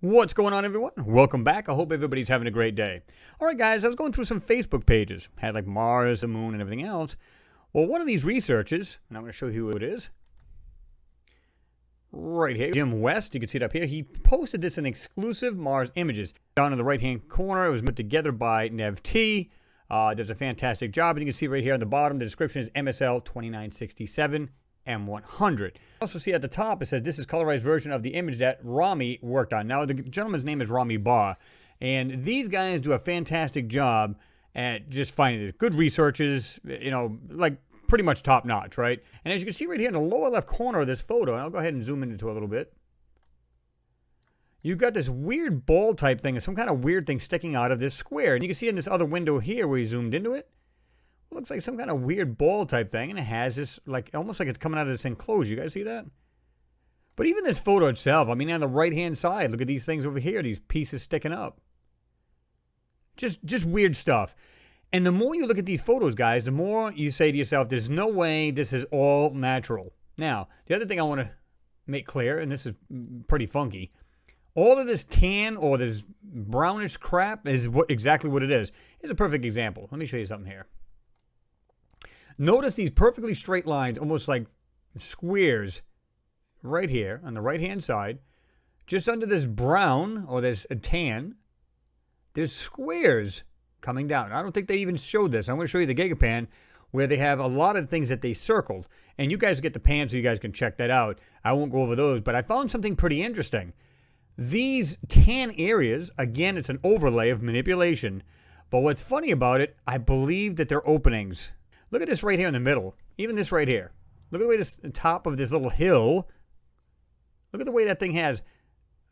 What's going on, everyone? Welcome back. I hope everybody's having a great day. All right, guys, I was going through some Facebook pages. Had like Mars, the moon, and everything else. Well, one of these researchers, and I'm going to show you who it is. Right here, Jim West, you can see it up here. He posted this in exclusive Mars images. Down in the right-hand corner, it was put together by Nev T. Does a fantastic job. And you can see right here on the bottom, the description is MSL 2967 M100. Also see at the top, it says this is colorized version of the image that Rami worked on. Now, the gentleman's name is Rami Ba, and these guys do a fantastic job at just finding it. Good researchers, you know, like pretty much top notch, right? And as you can see right here in the lower left corner of this photo, and I'll go ahead and zoom into it a little bit, you've got this weird ball type thing, some kind of weird thing sticking out of this square. And you can see in this other window here where he zoomed into it, it looks like some kind of weird ball type thing, and it has this, like, almost like it's coming out of this enclosure. You guys see that? But even this photo itself, I mean, on the right-hand side, look at these things over here, these pieces sticking up. Just weird stuff. And the more you look at these photos, guys, the more you say to yourself, there's no way this is all natural. Now, the other thing I want to make clear, and this is pretty funky, all of this tan or this brownish crap is exactly what it is. Here's a perfect example. Let me show you something here. Notice these perfectly straight lines, almost like squares, right here on the right-hand side. Just under this brown, or this tan, there's squares coming down. I don't think they even showed this. I'm going to show you the Gigapan, where they have a lot of things that they circled. And you guys get the pan so you guys can check that out. I won't go over those, but I found something pretty interesting. These tan areas, again, it's an overlay of manipulation. But what's funny about it, I believe that they're openings. Look at this right here in the middle. Even this right here. Look at the way this top of this little hill. Look at the way that thing has.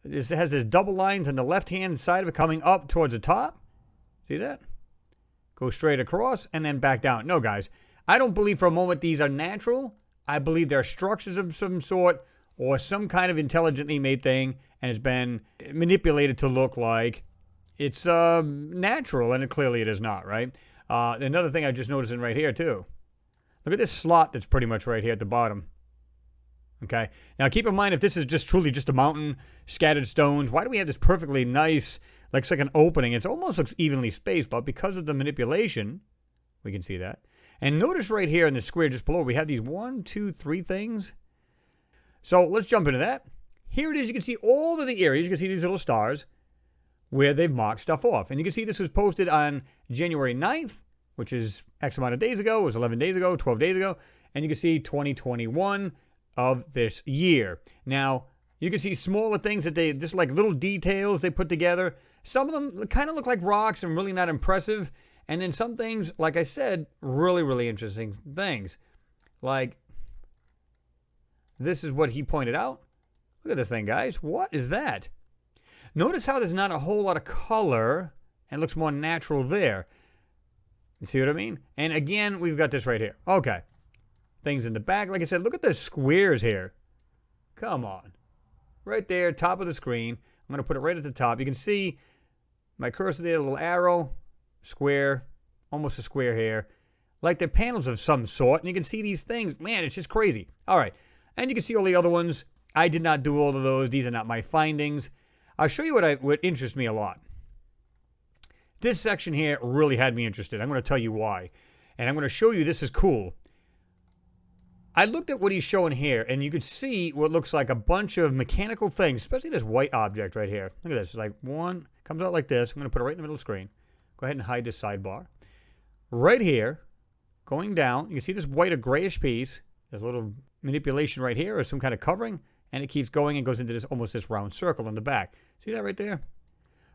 It has this double lines on the left-hand side of it coming up towards the top. See that? Go straight across and then back down. No, guys. I don't believe for a moment these are natural. I believe they're structures of some sort or some kind of intelligently made thing and it's been manipulated to look like it's natural, and clearly it is not, right? Another thing I just noticed in right here, too. Look at this slot that's pretty much right here at the bottom. Okay? Now, keep in mind, if this is just truly just a mountain, scattered stones, why do we have this perfectly nice, like an opening? It almost looks evenly spaced, but because of the manipulation, we can see that. And notice right here in the square just below, we have these 1, 2, 3 things. So let's jump into that. Here it is. You can see all of the areas. You can see these little stars where they've marked stuff off. And you can see this was posted on January 9th, which is X amount of days ago. It was 11 days ago, 12 days ago. And you can see 2021 of this year. Now, you can see smaller things that they, just like little details they put together. Some of them kind of look like rocks and really not impressive. And then some things, like I said, really, really interesting things. Like, this is what he pointed out. Look at this thing, guys. What is that? Notice how there's not a whole lot of color and it looks more natural there. You see what I mean? And again, we've got this right here. Okay. Things in the back. Like I said, look at the squares here. Come on. Right there, top of the screen. I'm going to put it right at the top. You can see my cursor there, a little arrow, square, almost a square here. Like they're panels of some sort. And you can see these things. Man, it's just crazy. All right. And you can see all the other ones. I did not do all of those. These are not my findings. I'll show you what interests me a lot. This section here really had me interested. I'm going to tell you why. And I'm going to show you this is cool. I looked at what he's showing here, and you could see what looks like a bunch of mechanical things, especially this white object right here. Look at this. It's like one, comes out like this. I'm going to put it right in the middle of the screen. Go ahead and hide this sidebar. Right here, going down, you can see this white or grayish piece. There's a little manipulation right here or some kind of covering. And it keeps going and goes into this almost this round circle in the back. See that right there?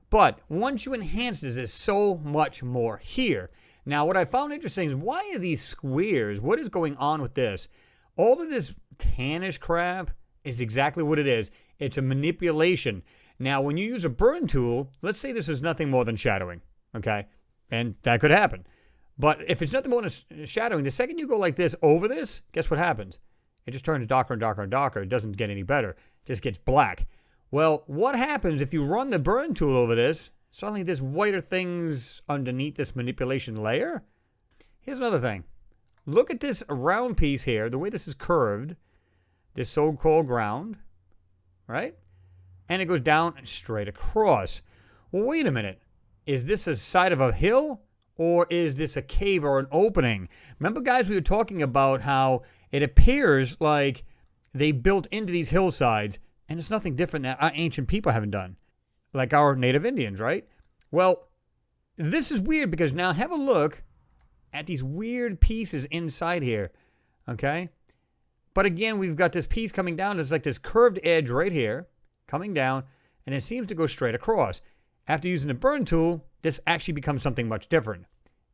But once you enhance this, there's so much more here. Now, what I found interesting is why are these squares? What is going on with this? All of this tannish crap is exactly what it is. It's a manipulation. Now, when you use a burn tool, let's say this is nothing more than shadowing, okay? And that could happen. But if it's nothing more than shadowing, the second you go like this over this, guess what happens? It just turns darker and darker and darker. It doesn't get any better. It just gets black. Well, what happens if you run the burn tool over this? Suddenly there's whiter things underneath this manipulation layer. Here's another thing. Look at this round piece here, the way this is curved, this so-called ground, right? and it goes down and straight across. Well, wait a minute. Is this a side of a hill, or is this a cave or an opening? Remember, guys, we were talking about how it appears like they built into these hillsides, and it's nothing different that our ancient people haven't done, like our native Indians, right? Well, this is weird because now have a look at these weird pieces inside here, okay? But again, we've got this piece coming down. There's like this curved edge right here coming down, and it seems to go straight across. After using the burn tool, this actually becomes something much different.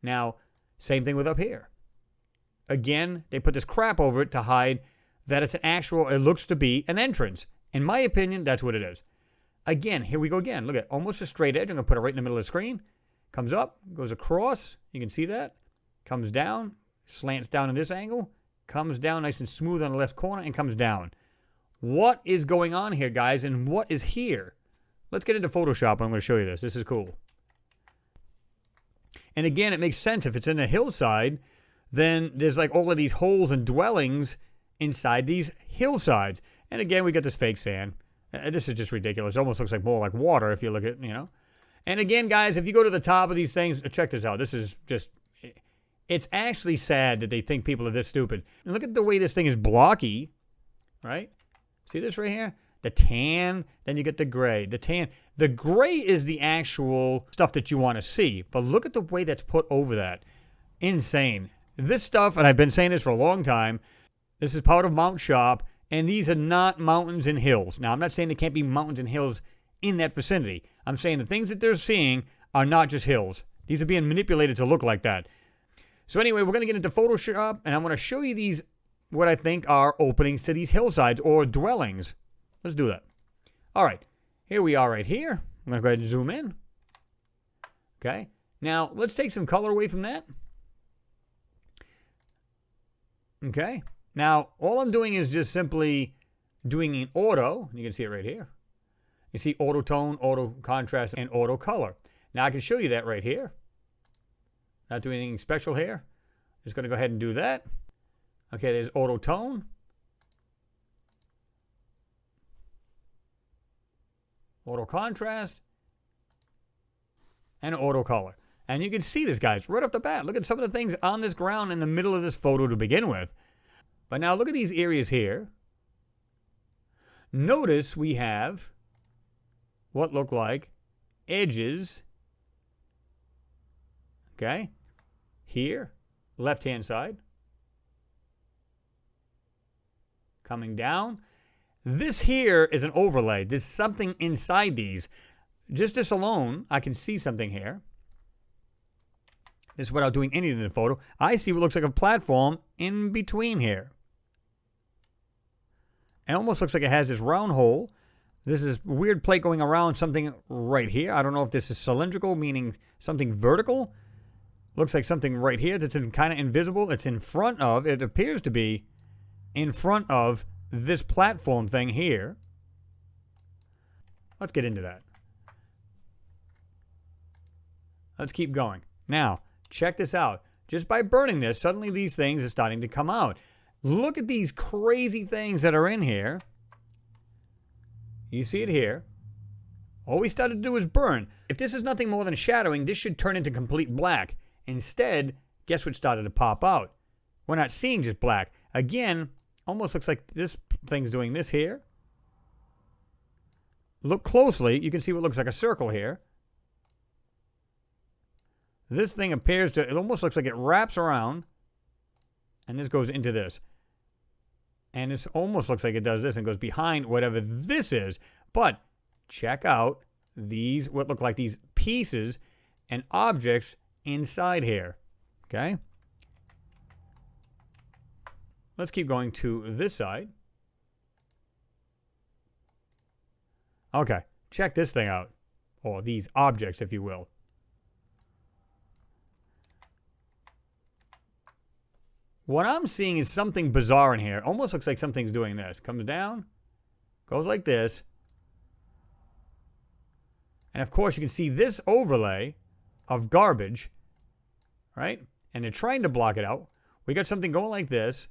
Now, same thing with up here. Again, they put this crap over it to hide that it's an actual, it looks to be an entrance. In my opinion, that's what it is. Again, here we go again. Look at almost a straight edge. I'm going to put it right in the middle of the screen. Comes up, goes across. You can see that. Comes down, slants down in this angle. Comes down nice and smooth on the left corner and comes down. What is going on here, guys, and what is here? Let's get into Photoshop, and I'm going to show you this. This is cool. And again, it makes sense. If it's in a hillside, then there's like all of these holes and dwellings inside these hillsides. And again, we got this fake sand. This is just ridiculous. It almost looks like more like water if you look at, And again, guys, if you go to the top of these things, check this out. This is just, it's actually sad that they think people are this stupid. And look at the way this thing is blocky, right? See this right here? The tan, then you get the gray. The tan. The gray is the actual stuff that you want to see. But look at the way that's put over that. Insane. This stuff, and I've been saying this for a long time, this is part of Mount Sharp, and these are not mountains and hills. Now, I'm not saying there can't be mountains and hills in that vicinity. I'm saying the things that they're seeing are not just hills. These are being manipulated to look like that. So anyway, we're going to get into Photoshop, and I'm going to show you these, what I think are openings to these hillsides or dwellings. Let's do that. All right, here we are right here. I'm going to go ahead and zoom in. Okay, now let's take some color away from that. Okay, now all I'm doing is just simply doing an auto. You can see it right here. You see auto tone, auto contrast, and auto color. Now I can show you that right here. Not doing anything special here. Just going to go ahead and do that. Okay, there's auto tone. Auto contrast, and auto color. And you can see this, guys, right off the bat. Look at some of the things on this ground in the middle of this photo to begin with. But now look at these areas here. Notice we have what look like edges. Okay, here, left-hand side. Coming down. This here is an overlay. There's something inside these. Just this alone, I can see something here. This is without doing anything in the photo. I see what looks like a platform in between here. It almost looks like it has this round hole. This is a weird plate going around something right here. I don't know if this is cylindrical, meaning something vertical. Looks like something right here that's kind of invisible. It's in front of, it appears to be in front of this platform thing here. Let's get into that. Let's keep going. Now, check this out. Just by burning this, suddenly these things are starting to come out. Look at these crazy things that are in here. You see it here. All we started to do is burn. If this is nothing more than shadowing, this should turn into complete black. Instead, guess what started to pop out? We're not seeing just black. Again, almost looks like this thing's doing this here. Look closely. You can see what looks like a circle here. This thing appears to, it almost looks like it wraps around. And this goes into this. And this almost looks like it does this and goes behind whatever this is. But check out these, what look like these pieces and objects inside here. Okay? Let's keep going to this side. Okay, check this thing out. Or these objects, if you will. What I'm seeing is something bizarre in here. Almost looks like something's doing this. Comes down, goes like this. And of course, you can see this overlay of garbage, right? And they're trying to block it out. We got something going like this.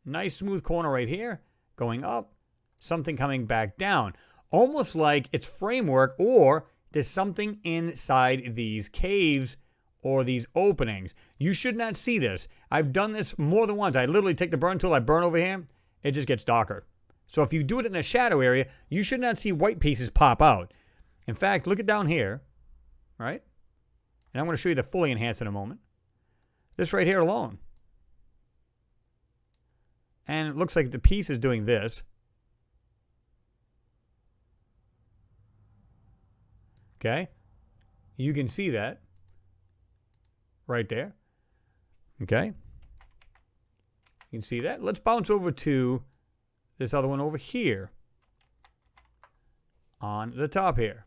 Nice smooth corner right here, going up, something coming back down. almost like it's framework, or there's something inside these caves or these openings. You should not see this. I've done this more than once. I literally take the burn tool, I burn over here, it just gets darker. So if you do it in a shadow area, you should not see white pieces pop out. In fact, look at down here, right? And I'm going to show you the fully enhanced in a moment. This right here alone. And it looks like the piece is doing this. Okay? You can see that right there. Okay? You can see that. Let's bounce over to this other one over here on the top here.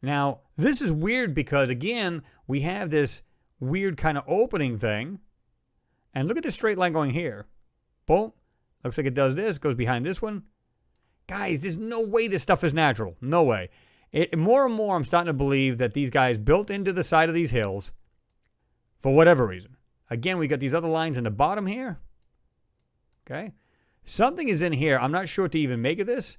Now, this is weird because, again, we have this weird kind of opening thing. And look at this straight line going here. Boom. Looks like it does this. Goes behind this one. Guys, there's no way this stuff is natural. No way. More and more, I'm starting to believe that these guys built into the side of these hills for whatever reason. Again, we got these other lines in the bottom here. Okay. Something is in here. I'm not sure what to even make of this.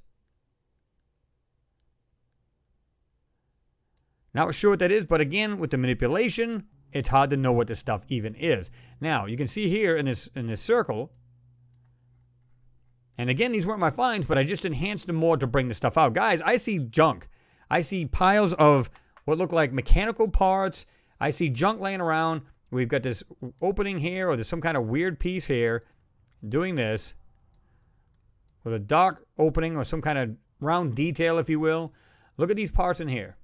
Not sure what that is, but again, with the manipulation, it's hard to know what this stuff even is. Now, you can see here in this circle, and again, these weren't my finds, but I just enhanced them more to bring the stuff out. Guys, I see junk. I see piles of what look like mechanical parts. I see junk laying around. We've got this opening here, or there's some kind of weird piece here doing this with a dark opening or some kind of round detail, if you will. Look at these parts in here.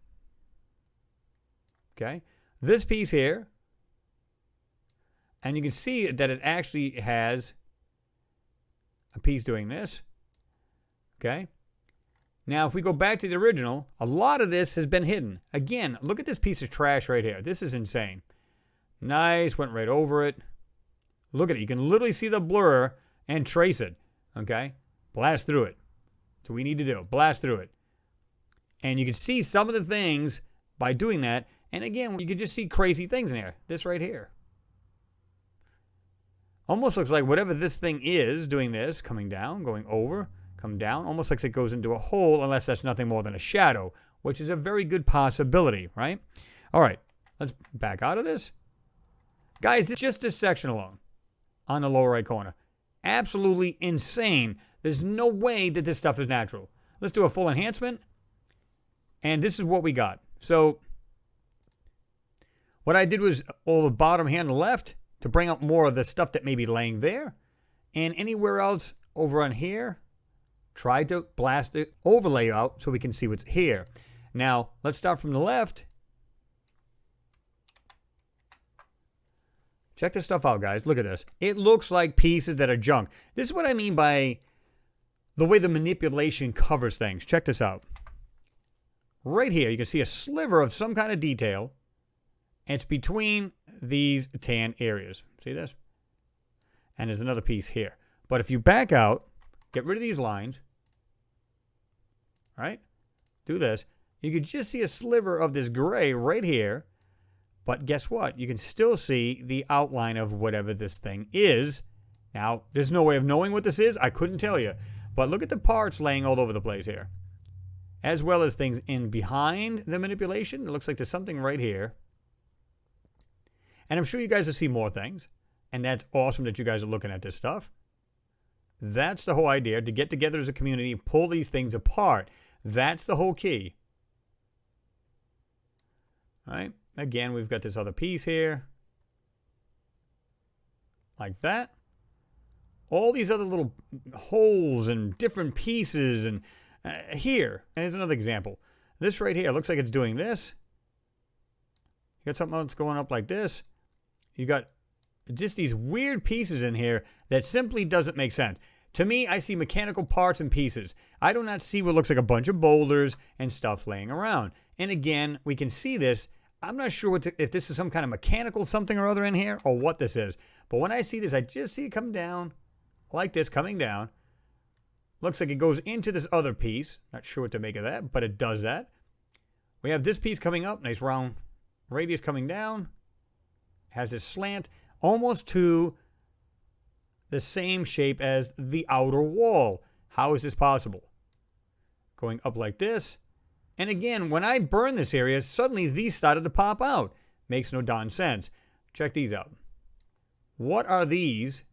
Okay, this piece here, and you can see that it actually has a piece doing this. Okay, now if we go back to the original, a lot of this has been hidden. Again, look at this piece of trash right here. This is insane. Nice, went right over it. Look at it. You can literally see the blur and trace it. Okay, blast through it. That's what we need to do. Blast through it. And you can see some of the things by doing that. And again, you can just see crazy things in here. This right here. Almost looks like whatever this thing is doing this, coming down, going over, come down. Almost looks like it goes into a hole, unless that's nothing more than a shadow, which is a very good possibility, right? All right, let's back out of this. Guys, it's just this section alone on the lower right corner. Absolutely insane. There's no way that this stuff is natural. Let's do a full enhancement. And this is what we got. So what I did was all the bottom here on the left to bring out more of the stuff that may be laying there. And anywhere else over on here, try to blast the overlay out so we can see what's here. Now, let's start from the left. Check this stuff out, guys. Look at this. It looks like pieces that are junk. This is what I mean by the way the manipulation covers things. Check this out. Right here, you can see a sliver of some kind of detail. It's between these tan areas. See this? And there's another piece here. But if you back out, get rid of these lines, right? Do this. You can just see a sliver of this gray right here. But guess what? You can still see the outline of whatever this thing is. Now, there's no way of knowing what this is. I couldn't tell you. But look at the parts laying all over the place here. As well as things in behind the manipulation. It looks like there's something right here. And I'm sure you guys will see more things. And that's awesome that you guys are looking at this stuff. That's the whole idea, to get together as a community, pull these things apart. That's the whole key. All right? Again, we've got this other piece here. Like that. All these other little holes and different pieces. And here, and here's another example. This right here looks like it's doing this. You got something else going up like this. You got just these weird pieces in here that simply doesn't make sense. To me, I see mechanical parts and pieces. I do not see what looks like a bunch of boulders and stuff laying around. And again, we can see this. I'm not sure if this is some kind of mechanical something or other in here or what this is. But when I see this, I just see it come down like this, coming down. Looks like it goes into this other piece. Not sure what to make of that, but it does that. We have this piece coming up, nice round radius coming down. Has this slant almost to the same shape as the outer wall. How is this possible? Going up like this. And again, when I burn this area, suddenly these started to pop out. Makes no darn sense. Check these out. What are these?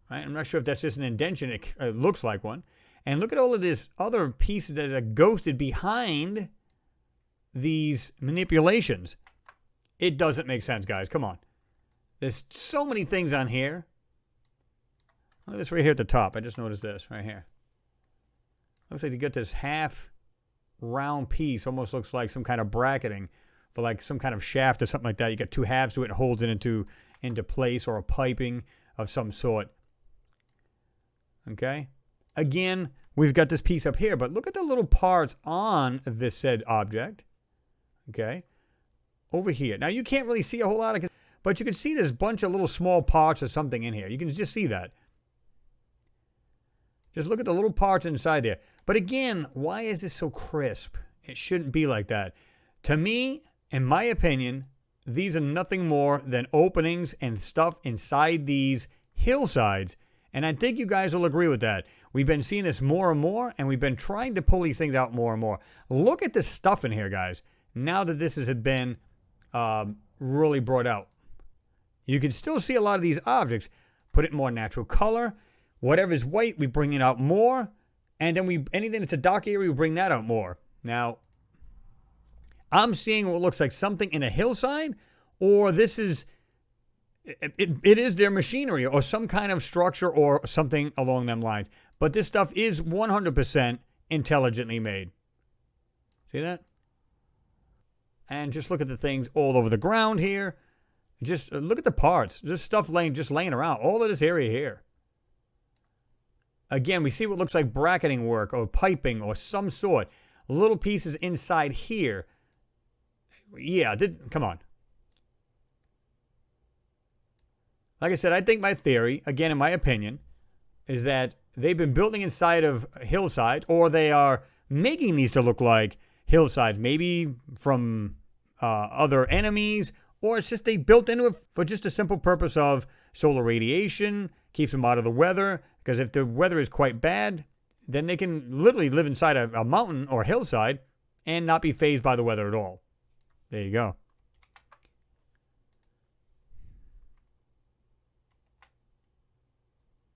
I'm not sure if that's just an indentation. It looks like one. And look at all of this other pieces that are ghosted behind these manipulations. It doesn't make sense, guys. Come on. There's so many things on here. Look at this right here at the top. I just noticed this right here. Looks like you got this half round piece. Almost looks like some kind of bracketing for like some kind of shaft or something like that. You got two halves to it. It holds it into place, or a piping of some sort. Okay. Again, we've got this piece up here, but look at the little parts on this said object. Okay. Over here. Now, you can't really see a whole lot of, but you can see this bunch of little small parts or something in here. You can just see that. Just look at the little parts inside there. But again, why is this so crisp? It shouldn't be like that. To me, in my opinion, these are nothing more than openings and stuff inside these hillsides. And I think you guys will agree with that. We've been seeing this more and more, and we've been trying to pull these things out more and more. Look at this stuff in here, guys. Now that this has been really brought out. You can still see a lot of these objects. Put it in more natural color. Whatever's white, we bring it out more. And then anything that's a dark area, we bring that out more. Now, I'm seeing what looks like something in a hillside, or this is, it is their machinery or some kind of structure or something along them lines. But this stuff is 100% intelligently made. See that? And just look at the things all over the ground here. Just look at the parts. Just stuff laying around. All of this area here. Again, we see what looks like bracketing work or piping or some sort. Little pieces inside here. Yeah, come on. Like I said, I think my theory, again, in my opinion, is that they've been building inside of hillsides, or they are making these to look like hillsides, maybe from other enemies, or it's just they built into it for just a simple purpose of solar radiation, keeps them out of the weather, because if the weather is quite bad, then they can literally live inside a mountain or hillside and not be fazed by the weather at all. There you go.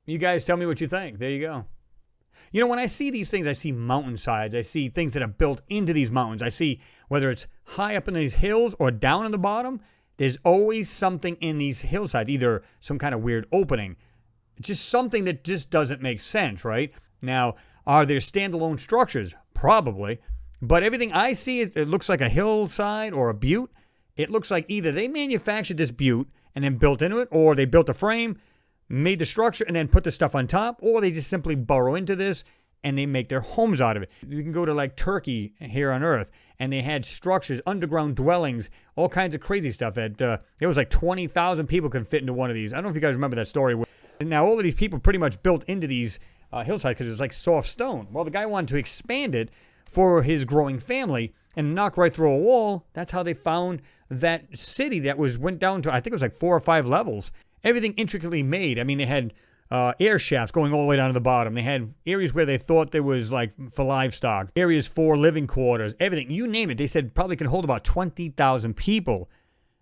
You guys tell me what you think. There you go. You know, when I see these things, I see mountainsides. I see things that are built into these mountains. I see whether it's high up in these hills or down in the bottom, there's always something in these hillsides, either some kind of weird opening. It's just something that just doesn't make sense, right? Now, are there standalone structures? Probably. But everything I see, it looks like a hillside or a butte. It looks like either they manufactured this butte and then built into it, or they built a frame, made the structure, and then put the stuff on top, or they just simply burrow into this and they make their homes out of it. You can go to like Turkey here on Earth, and they had structures, underground dwellings, all kinds of crazy stuff. It was like 20,000 people could fit into one of these. I don't know if you guys remember that story. And now all of these people pretty much built into these hillsides because it's like soft stone. Well, the guy wanted to expand it for his growing family and knock right through a wall. That's how they found that city that went down to, I think it was like 4 or 5 levels. Everything intricately made. I mean, they had air shafts going all the way down to the bottom. They had areas where they thought there was like for livestock, areas for living quarters, everything. You name it. They said probably can hold about 20,000 people.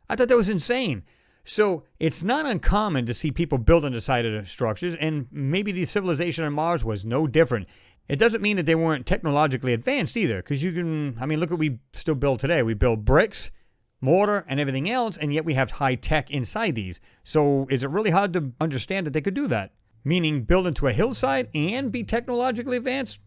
I thought that was insane. So it's not uncommon to see people build on the side of the structures, and maybe the civilization on Mars was no different. It doesn't mean that they weren't technologically advanced either, because you can, I mean, look what we still build today. We build bricks, mortar, and everything else, and yet we have high tech inside these. So is it really hard to understand that they could do that? Meaning build into a hillside and be technologically advanced?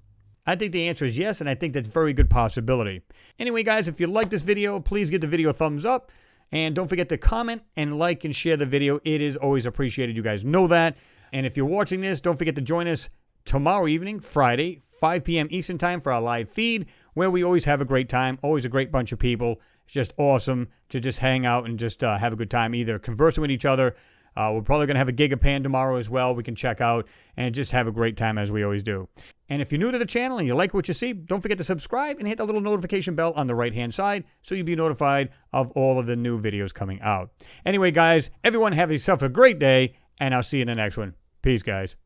I think the answer is yes, and I think that's a very good possibility. Anyway, guys, if you like this video, please give the video a thumbs up. And don't forget to comment and like and share the video. It is always appreciated. You guys know that. And if you're watching this, don't forget to join us tomorrow evening, Friday, 5 p.m. Eastern Time for our live feed, where we always have a great time, always a great bunch of people. It's just awesome to just hang out and just have a good time, either conversing with each other. We're probably going to have a Gigapan tomorrow as well. We can check out and just have a great time as we always do. And if you're new to the channel and you like what you see, don't forget to subscribe and hit the little notification bell on the right-hand side so you'll be notified of all of the new videos coming out. Anyway, guys, everyone have yourself a great day, and I'll see you in the next one. Peace, guys.